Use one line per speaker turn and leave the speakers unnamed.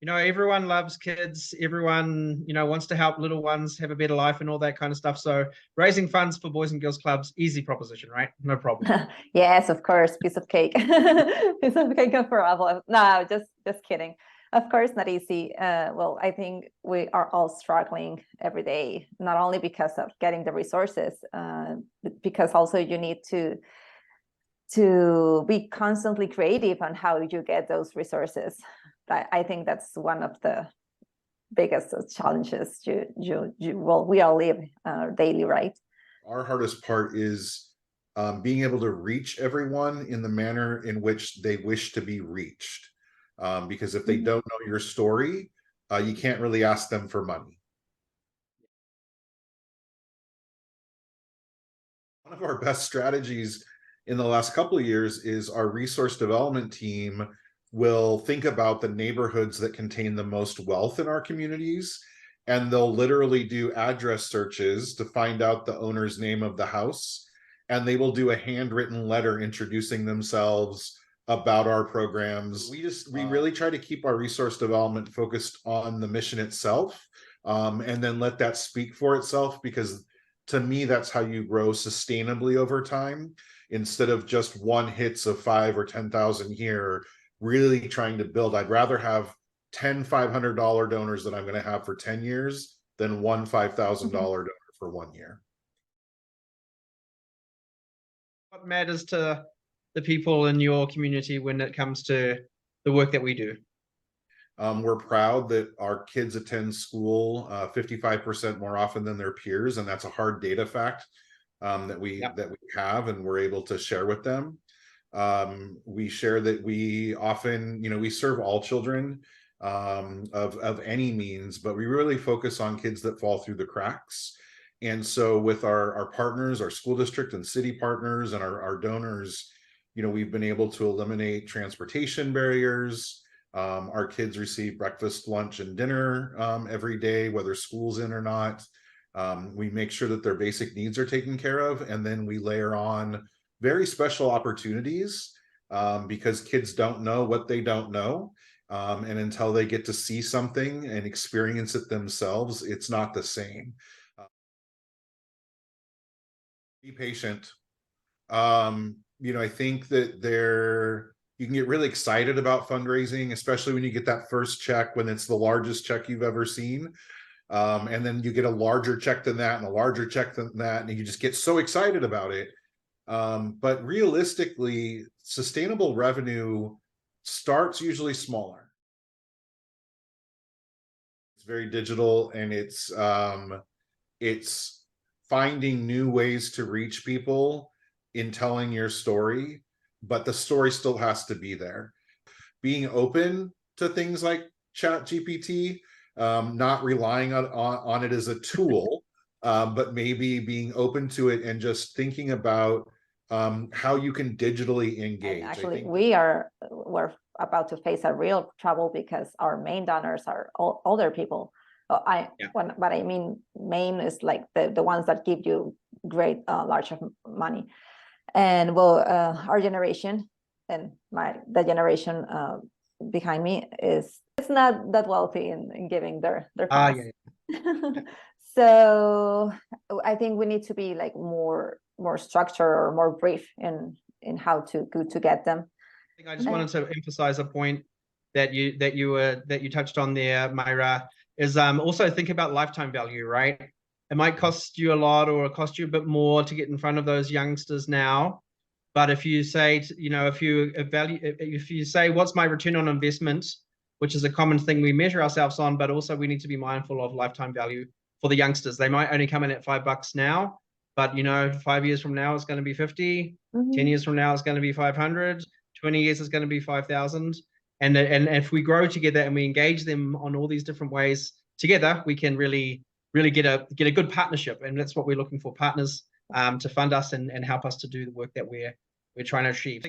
Everyone loves kids. Everyone, wants to help little ones have a better life and all that kind of stuff. So raising funds for Boys and Girls Clubs, easy proposition, right? No problem.
Yes, of course, piece of cake. Piece of cake for all. No, just kidding. Of course, not easy. Well, I think we are all struggling every day, not only because of getting the resources, but because also you need to be constantly creative on how you get those resources. I think that's one of the biggest challenges we all live daily, right?
Our hardest part is being able to reach everyone in the manner in which they wish to be reached. Because if they don't know your story, you can't really ask them for money. One of our best strategies in the last couple of years is our resource development team will think about the neighborhoods that contain the most wealth in our communities, and they'll literally do address searches to find out the owner's name of the house, and they will do a handwritten letter introducing themselves, about our programs. We really try to keep our resource development focused on the mission itself, and then let that speak for itself, because to me, that's how you grow sustainably over time, instead of just one hits of 5 or 10,000 here, really trying to build. I'd rather have 10 $500 donors that I'm going to have for 10 years than one $5,000 donor for 1 year.
What matters to the people in your community when it comes to the work that we do?
We're proud that our kids attend school 55% more often than their peers, and that's a hard data fact that we have, and we're able to share with them. We share that we often, we serve all children of any means, but we really focus on kids that fall through the cracks. And so with our partners, our school district and city partners, and our donors, we've been able to eliminate transportation barriers. Our kids receive breakfast, lunch, and dinner every day, whether school's in or not. We make sure that their basic needs are taken care of, and then we layer on very special opportunities because kids don't know what they don't know. And until they get to see something and experience it themselves, it's not the same. Be patient. I think that you can get really excited about fundraising, especially when you get that first check, when it's the largest check you've ever seen. And then you get a larger check than that and a larger check than that, and you just get so excited about it. But realistically, sustainable revenue starts usually smaller. It's very digital, and it's finding new ways to reach people in telling your story, but the story still has to be there. Being open to things like ChatGPT, not relying on it as a tool, but maybe being open to it and just thinking about how you can digitally engage.
And actually, we're about to face a real trouble because our main donors are older people. What I mean main is like the ones that give you great large of money. And well, our generation and the generation behind me it's not that wealthy in giving their funds. So I think we need to be like more structured or more brief in how to get them.
I just wanted to emphasize a point that you touched on there, Myra, is also think about lifetime value, right? It might cost you a lot or cost you a bit more to get in front of those youngsters now. But if you say, if you say, what's my return on investment, which is a common thing we measure ourselves on, but also we need to be mindful of lifetime value for the youngsters. They might only come in at $5 now, but 5 years from now, it's going to be 50, 10 years from now, it's going to be 500, 20 years is going to be 5,000. And if we grow together and we engage them on all these different ways together, we can really get a good partnership. And that's what we're looking for, partners to fund us and help us to do the work that we're trying to achieve.